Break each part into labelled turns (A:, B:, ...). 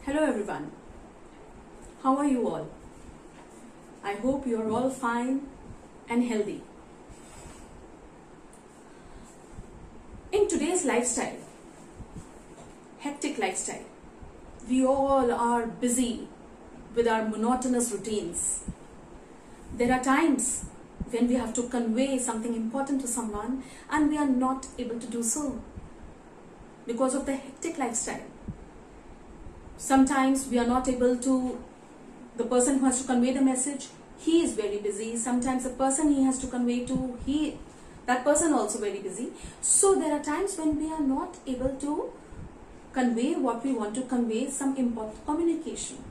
A: Hello everyone, how are you all? I hope you are all fine and healthy. In today's lifestyle, hectic lifestyle, we all are busy with our monotonous routines. There are times when we have to convey something important to someone and we are not able to do so because of the hectic lifestyle. Sometimes we are not able to, the person who has to convey the message, he is very busy. Sometimes the person he has to convey to, that person also very busy. So there are times when we are not able to convey what we want to convey, some important communication.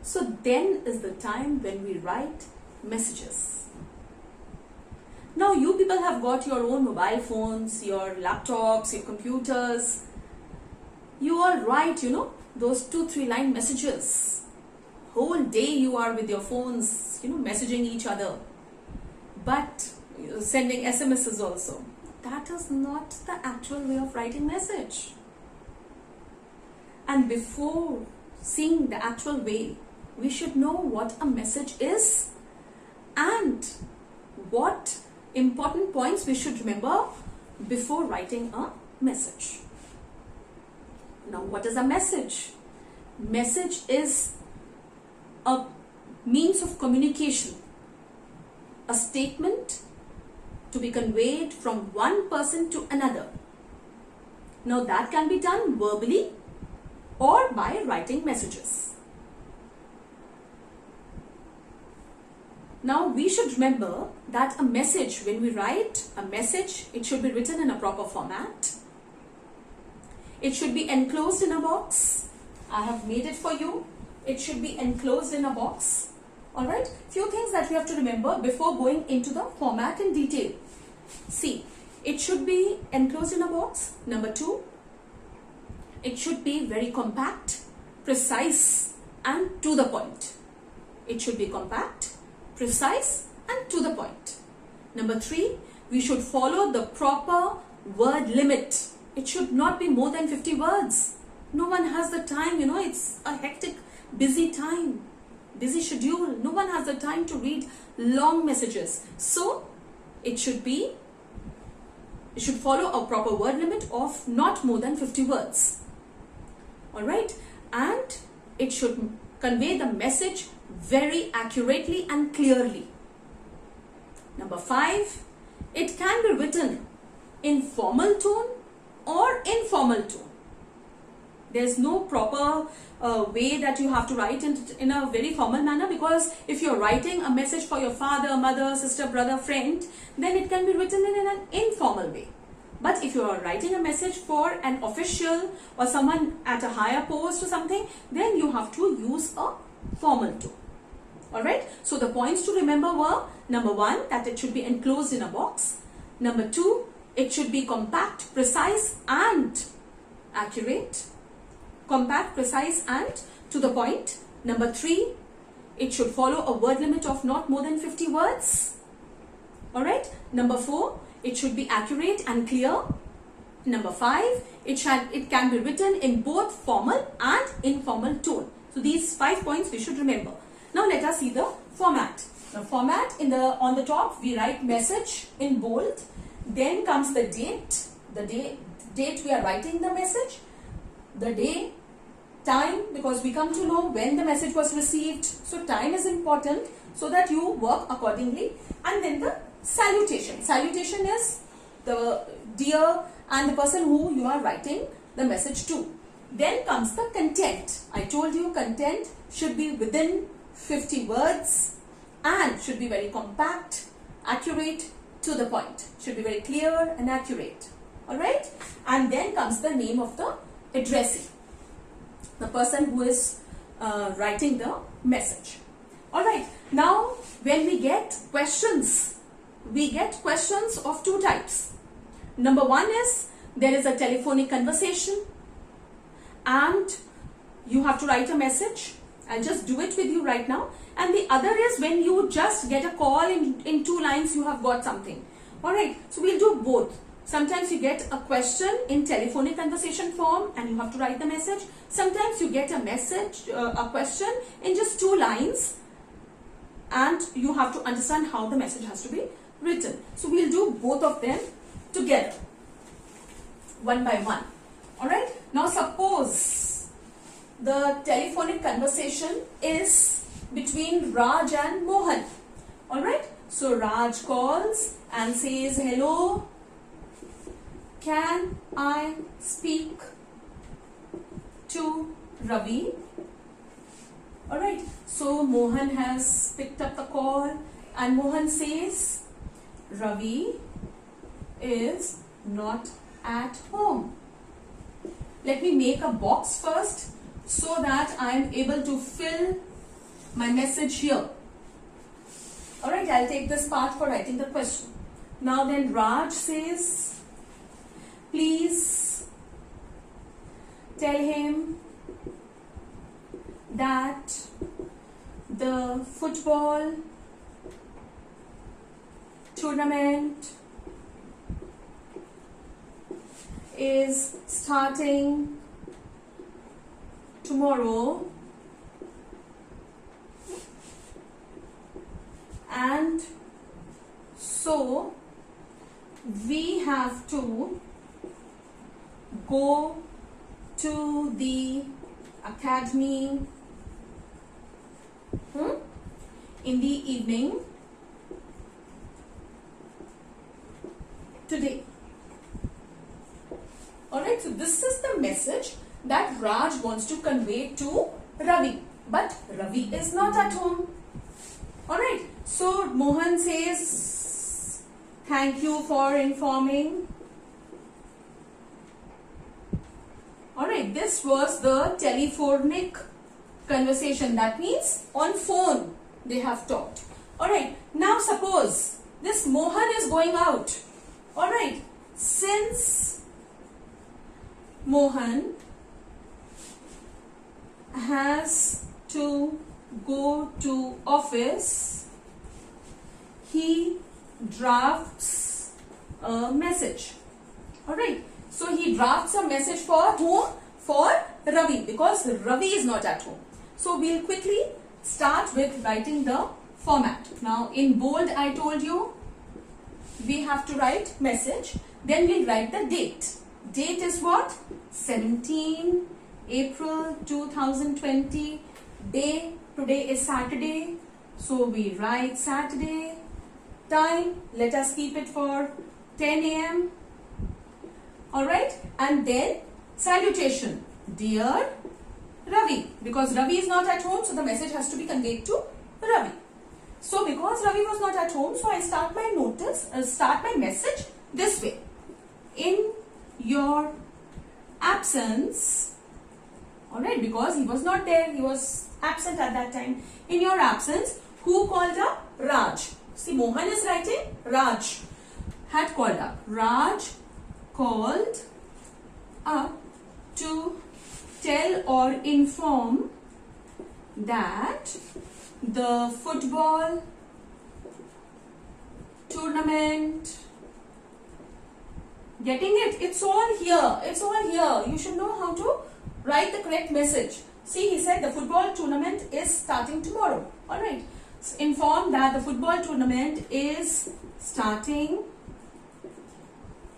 A: So then is the time when we write messages. Now you people have got your own mobile phones, your laptops, your computers. You all write, those 2-3 line messages. Whole day you are with your phones, messaging each other. But sending SMSs also. That is not the actual way of writing message. And before seeing the actual way, we should know what a message is and what important points we should remember before writing a message. Now, what is a message? Message is a means of communication, a statement to be conveyed from one person to another. Now, that can be done verbally or by writing messages. Now, we should remember that a message, when we write a message, it should be written in a proper format. It should be enclosed in a box. I have made it for you. It should be enclosed in a box. Alright, few things that we have to remember before going into the format in detail. See, it should be enclosed in a box. Number 2, it should be very compact, precise and to the point. It should be compact, precise and to the point. Number 3, we should follow the proper word limit. It should not be more than 50 words. No one has the time, it's a hectic, busy time, busy schedule. No one has the time to read long messages. So, it should follow a proper word limit of not more than 50 words. Alright? And it should convey the message very accurately and clearly. Number 5, it can be written in formal tone or informal tone. There's no proper way that you have to write in a very formal manner, because if you're writing a message for your father, mother, sister, brother, friend, then it can be written in an informal way. But if you are writing a message for an official or someone at a higher post or something, then you have to use a formal tone. Alright, so the points to remember were, number 1, that it should be enclosed in a box. Number 2, it should be compact, precise and accurate. Compact, precise and to the point. Number 3, it should follow a word limit of not more than 50 words. Alright. Number 4, it should be accurate and clear. Number 5, it can be written in both formal and informal tone. So these 5 points we should remember. Now let us see the format. The format, on the top we write message in bold. Then comes the date we are writing the message, the day, time, because we come to know when the message was received. So time is important so that you work accordingly. And then the salutation. Salutation is the dear and the person who you are writing the message to. Then comes the content. I told you content should be within 50 words and should be very compact, accurate, to the point. Should be very clear and accurate. Alright? And then comes the name of the addressee, the person who is writing the message. Alright, now when we get questions of 2 types. Number 1 is, there is a telephonic conversation and you have to write a message. I'll just do it with you right now. And the other is when you just get a call in 2 lines, you have got something. Alright, so we'll do both. Sometimes you get a question in telephonic conversation form and you have to write the message. Sometimes you get a message, a question in just 2 lines, and you have to understand how the message has to be written. So we'll do both of them together, one by one. Alright, now suppose the telephonic conversation is between Raj and Mohan. Alright, so Raj calls and says, hello, can I speak to Ravi? Alright, so Mohan has picked up the call and Mohan says, Ravi is not at home. Let me make a box first so that I am able to fill my message here. Alright, I'll take this part for writing the question. Now then Raj says, please tell him that the football tournament is starting tomorrow and so we have to go to the academy in the evening today. Alright, so this is the message that Raj wants to convey to Ravi. But Ravi is not at home. Alright, so Mohan says, thank you for informing. Alright, this was the telephonic conversation. That means on phone they have talked. Alright, now suppose this Mohan is going out. Alright, since Mohan has to go to office, he drafts a message. Alright, so he drafts a message for whom? For Ravi, because Ravi is not at home. So we'll quickly start with writing the format. Now in bold I told you we have to write message, then we'll write the date. Date is what? 17 April 2020. Day, today is Saturday, so we write Saturday. Time, let us keep it for 10 a.m. Alright, and then salutation, dear Ravi, because Ravi is not at home, so the message has to be conveyed to Ravi. So because Ravi was not at home, so I start my message this way. In your absence, alright, because he was not there, he was absent at that time. In your absence, who called up? Raj. See, Mohan is writing, Raj had called up. Raj called up to tell or inform that the football tournament, getting it? It's all here. It's all here. You should know how to write the correct message. See, he said the football tournament is starting tomorrow. Alright. So inform that the football tournament is starting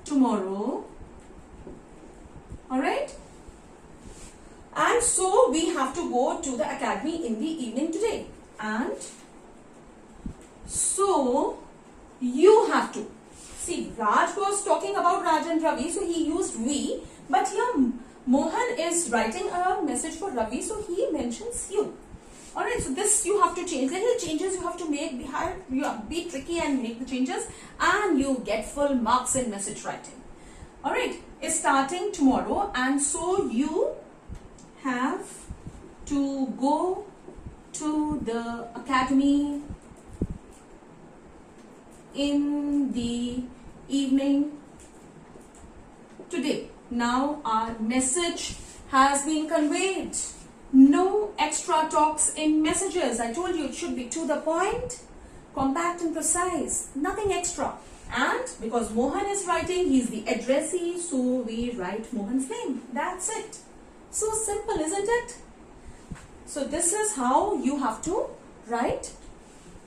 A: tomorrow. Alright. And so we have to go to the academy in the evening today. And so you have to. See, Raj was talking about Raj and Ravi, so he used we. But here Mohan is writing a message for Ravi, so he mentions you. Alright, so this you have to change. Little changes you have to make. Be tricky and make the changes, and you get full marks in message writing. Alright, it's starting tomorrow, and so you have to go to the academy in the evening today. Now our message has been conveyed. No extra talks in messages. I told you it should be to the point, compact and precise. Nothing extra. And because Mohan is writing, he is the addressee, so we write Mohan's name. That's it. So simple, isn't it? So this is how you have to write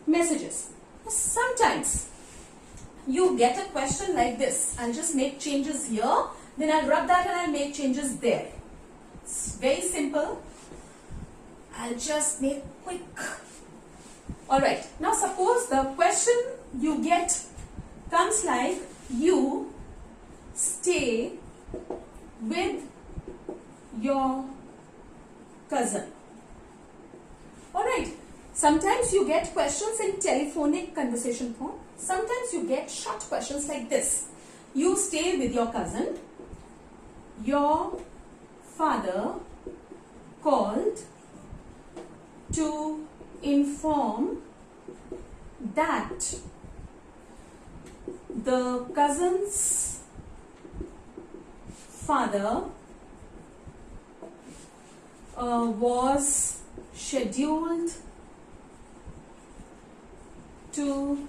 A: messages. Sometimes you get a question like this. I'll just make changes here, then I'll rub that and I'll make changes there. It's very simple. I'll just make quick. Alright, now suppose the question you get comes like, you stay with your cousin. Alright, sometimes you get questions in telephonic conversation form. Sometimes you get short questions like this. You stay with your cousin. Your father called to inform that the cousin's father was scheduled to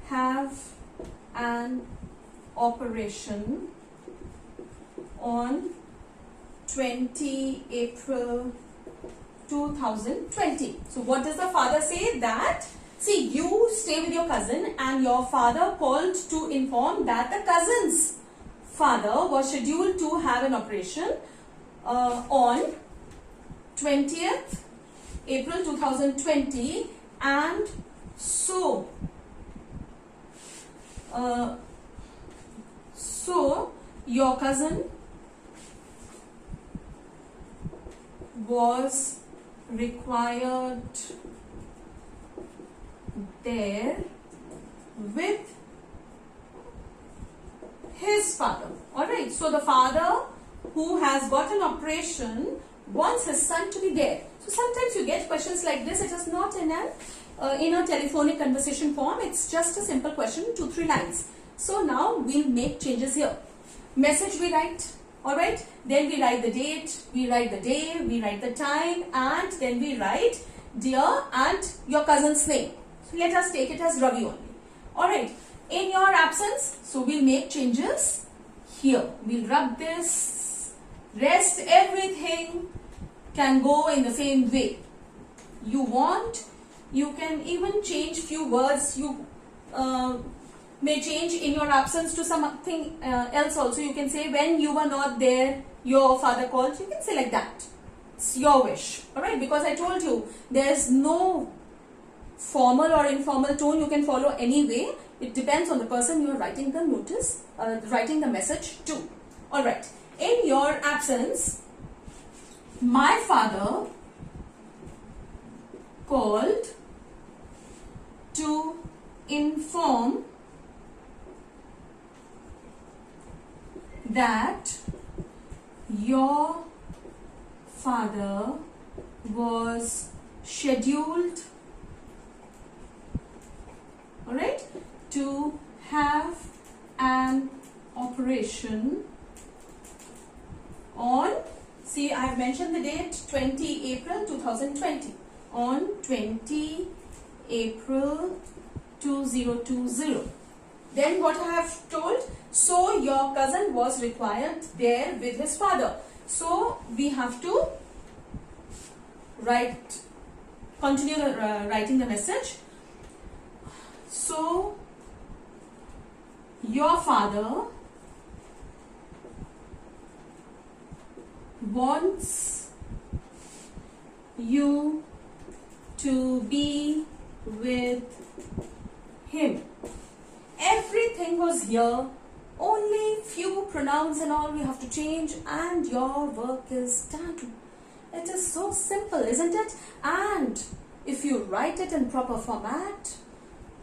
A: have an operation on 20 April 2020. So what does the father say? That, see, you stay with your cousin and your father called to inform that the cousin's father was scheduled to have an operation on 20th April 2020, and so your cousin was required there with his father. Alright, so the father who has got an operation wants his son to be there. So sometimes you get questions like this. It is not in a telephonic conversation form. It's just a simple question, 2-3 lines. So now we'll make changes here. Message we write. Alright, then we write the date, we write the day, we write the time, and then we write dear and your cousin's name. So let us take it as Ravi only. Alright, in your absence, so we'll make changes here. We'll rub this, rest, everything can go in the same way. You want, you can even change few words. You may change in your absence to something else also. You can say, when you were not there, your father called. You can say like that. It's your wish. Alright, because I told you, there's no formal or informal tone you can follow anyway. It depends on the person you are writing the notice, writing the message to. Alright, in your absence, my father called to inform that your father was scheduled, alright, to have an operation on, see, I have mentioned the date, 20 April 2020, on 20 April 2020. Then what I have told, so your cousin was required there with his father. So we have to continue writing the message. So your father wants you to be with him. Everything was here, only few pronouns and all we have to change, and your work is done. It is so simple, isn't it? And if you write it in proper format,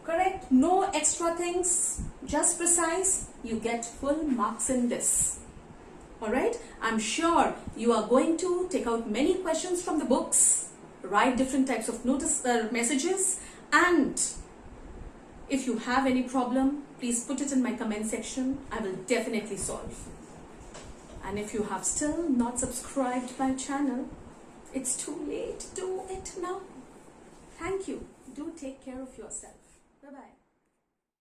A: correct, no extra things, just precise, you get full marks in this. Alright, I'm sure you are going to take out many questions from the books, write different types of messages, and if you have any problem, please put it in my comment section. I will definitely solve. And if you have still not subscribed my channel, it's too late. Do it now. Thank you. Do take care of yourself. Bye-bye.